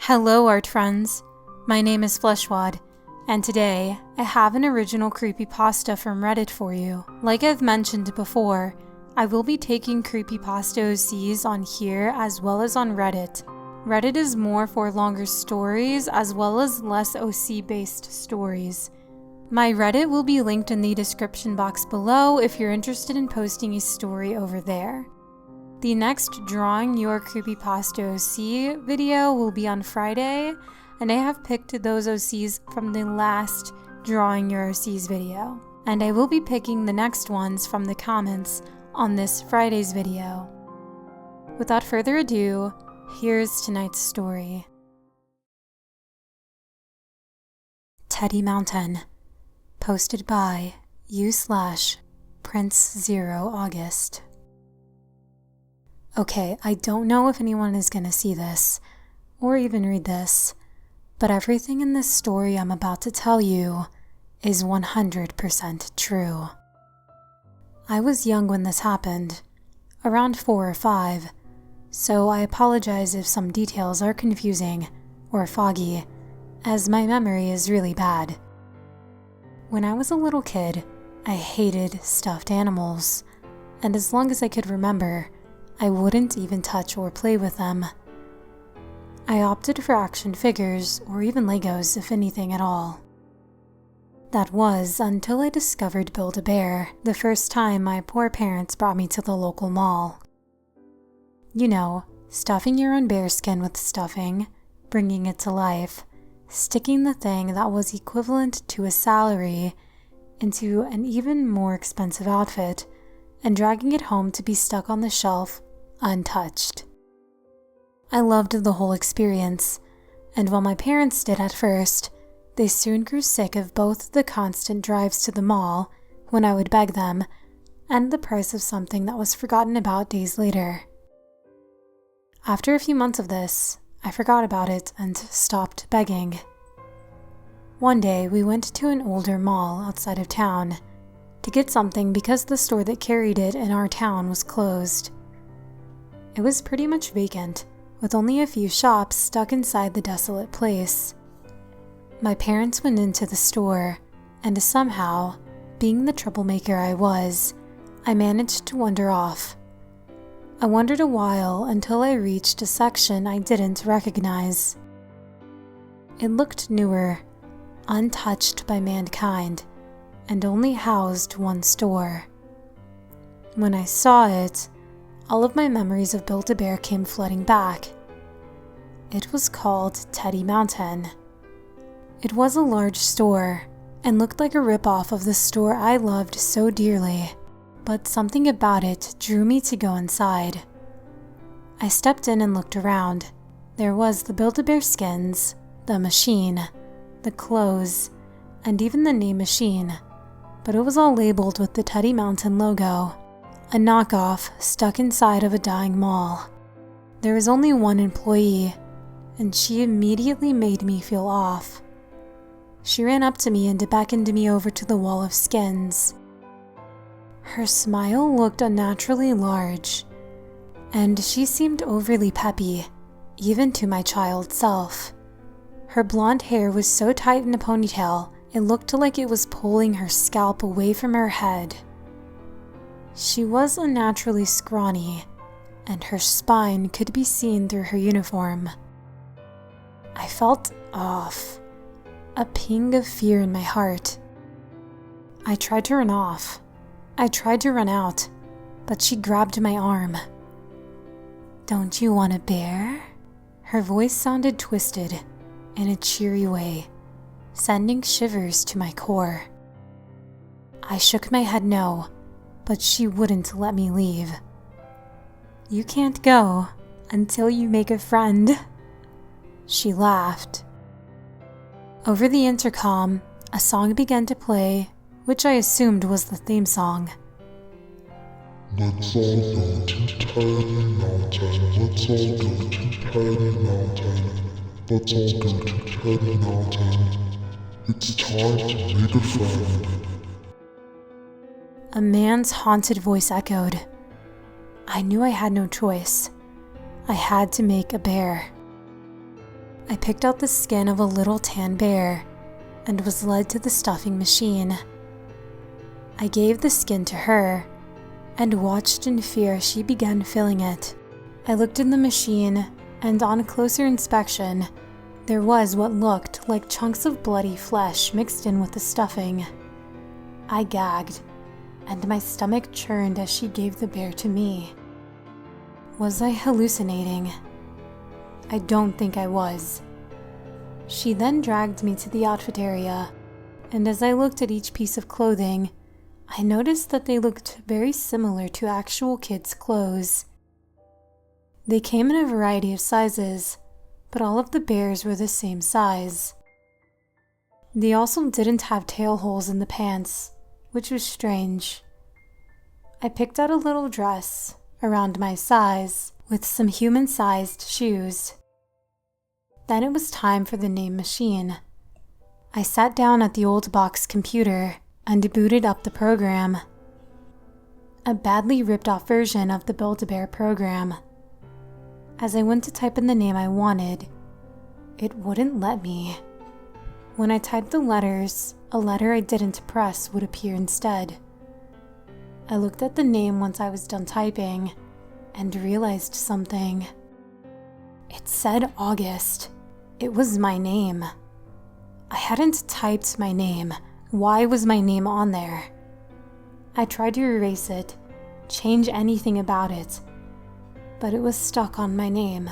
Hello art friends, my name is Fleshwad, and today I have an original creepypasta from Reddit for you. Like I've mentioned before, I will be taking creepypasta OCs on here as well as on Reddit. Reddit is more for longer stories as well as less OC based stories. My Reddit will be linked in the description box below if you're interested in posting a story over there. The next Drawing Your Creepypasta OC video will be on Friday, and I have picked those OCs from the last Drawing Your OCs video. And I will be picking the next ones from the comments on this Friday's video. Without further ado, here's tonight's story. Teddy Mountain, posted by u/Prince0August. Okay, I don't know if anyone is gonna see this, or even read this, but everything in this story I'm about to tell you is 100% true. I was young when this happened, around 4 or 5, so I apologize if some details are confusing or foggy, as my memory is really bad. When I was a little kid, I hated stuffed animals, and as long as I could remember, I wouldn't even touch or play with them. I opted for action figures or even Legos, if anything at all. That was until I discovered Build-A-Bear the first time my poor parents brought me to the local mall. You know, stuffing your own bearskin with stuffing, bringing it to life, sticking the thing that was equivalent to a salary into an even more expensive outfit, and dragging it home to be stuck on the shelf untouched. I loved the whole experience, and while my parents did at first, they soon grew sick of both the constant drives to the mall when I would beg them, and the price of something that was forgotten about days later. After a few months of this, I forgot about it and stopped begging. One day, we went to an older mall outside of town to get something because the store that carried it in our town was closed. It was pretty much vacant, with only a few shops stuck inside the desolate place. My parents went into the store, and somehow, being the troublemaker I was, I managed to wander off. I wandered a while until I reached a section I didn't recognize. It looked newer, untouched by mankind, and only housed one store. When I saw it, all of my memories of Build-A-Bear came flooding back. It was called Teddy Mountain. It was a large store, and looked like a rip-off of the store I loved so dearly, but something about it drew me to go inside. I stepped in and looked around. There was the Build-A-Bear skins, the machine, the clothes, and even the name machine, but it was all labeled with the Teddy Mountain logo, a knockoff stuck inside of a dying mall. There was only one employee, and she immediately made me feel off. She ran up to me and beckoned me over to the wall of skins. Her smile looked unnaturally large, and she seemed overly peppy, even to my child self. Her blonde hair was so tight in a ponytail, it looked like it was pulling her scalp away from her head. She was unnaturally scrawny, and her spine could be seen through her uniform. I felt off, a ping of fear in my heart. I tried to run off. I tried to run out, but she grabbed my arm. "Don't you want a bear?" Her voice sounded twisted in a cheery way, sending shivers to my core. I shook my head no, but she wouldn't let me leave. "You can't go until you make a friend." She laughed. Over the intercom, a song began to play, which I assumed was the theme song. "Let's all go to Teddy Mountain, let's all go to Teddy Mountain, let's all go to Teddy Mountain. It's time to make a friend." A man's haunted voice echoed. I knew I had no choice. I had to make a bear. I picked out the skin of a little tan bear and was led to the stuffing machine. I gave the skin to her and watched in fear as she began filling it. I looked in the machine, and on closer inspection, there was what looked like chunks of bloody flesh mixed in with the stuffing. I gagged, and my stomach churned as she gave the bear to me. Was I hallucinating? I don't think I was. She then dragged me to the outfit area, and as I looked at each piece of clothing, I noticed that they looked very similar to actual kids' clothes. They came in a variety of sizes, but all of the bears were the same size. They also didn't have tail holes in the pants, which was strange. I picked out a little dress, around my size, with some human-sized shoes. Then it was time for the name machine. I sat down at the old box computer and booted up the program. A badly ripped-off version of the Build-A-Bear program. As I went to type in the name I wanted, it wouldn't let me. When I typed the letters, a letter I didn't press would appear instead. I looked at the name once I was done typing and realized something. It said August. It was my name. I hadn't typed my name. Why was my name on there? I tried to erase it, change anything about it, but it was stuck on my name.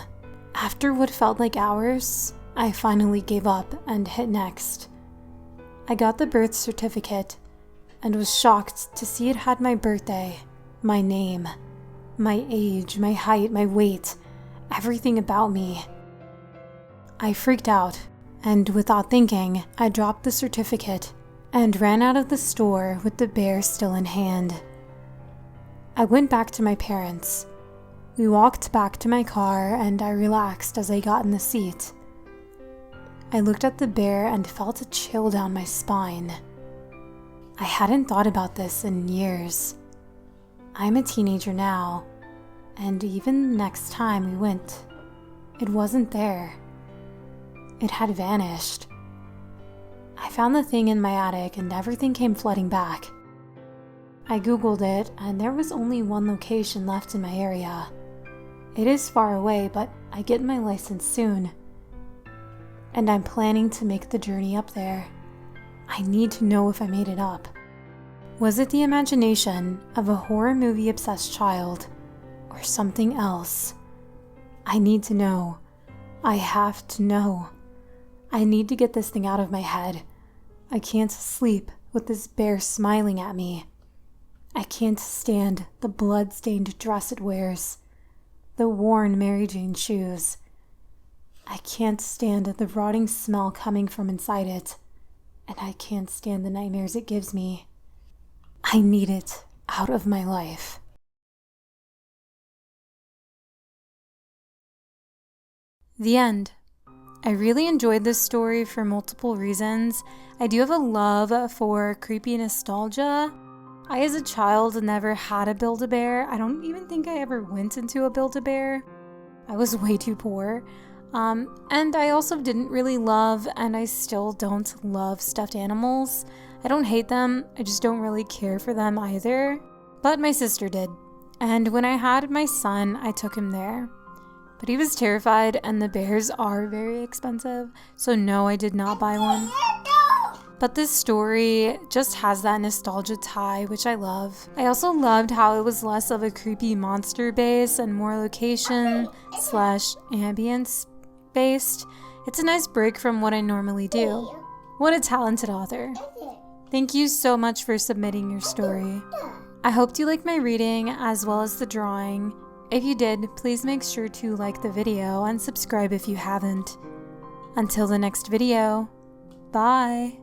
After what felt like hours, I finally gave up and hit next. I got the birth certificate and was shocked to see it had my birthday, my name, my age, my height, my weight, everything about me. I freaked out, and without thinking, I dropped the certificate and ran out of the store with the bear still in hand. I went back to my parents. We walked back to my car and I relaxed as I got in the seat. I looked at the bear and felt a chill down my spine. I hadn't thought about this in years. I'm a teenager now, and even the next time we went, it wasn't there. It had vanished. I found the thing in my attic and everything came flooding back. I googled it and there was only one location left in my area. It is far away, but I get my license soon. And I'm planning to make the journey up there. I need to know if I made it up. Was it the imagination of a horror movie obsessed child or something else? I need to know. I have to know. I need to get this thing out of my head. I can't sleep with this bear smiling at me. I can't stand the blood-stained dress it wears, the worn Mary Jane shoes. I can't stand the rotting smell coming from inside it, and I can't stand the nightmares it gives me. I need it out of my life. The end. I really enjoyed this story for multiple reasons. I do have a love for creepy nostalgia. I, as a child, never had a Build-A-Bear. I don't even think I ever went into a Build-A-Bear. I was way too poor. And I also didn't really love, and I still don't love stuffed animals. I don't hate them, I just don't really care for them either. But my sister did. And when I had my son, I took him there. But he was terrified, and the bears are very expensive, so no, I did not buy one. But this story just has that nostalgia tie, which I love. I also loved how it was less of a creepy monster base and more location/ambience based. It's a nice break from what I normally do. What a talented author. Thank you so much for submitting your story. I hope you liked my reading as well as the drawing. If you did, please make sure to like the video and subscribe if you haven't. Until the next video, bye!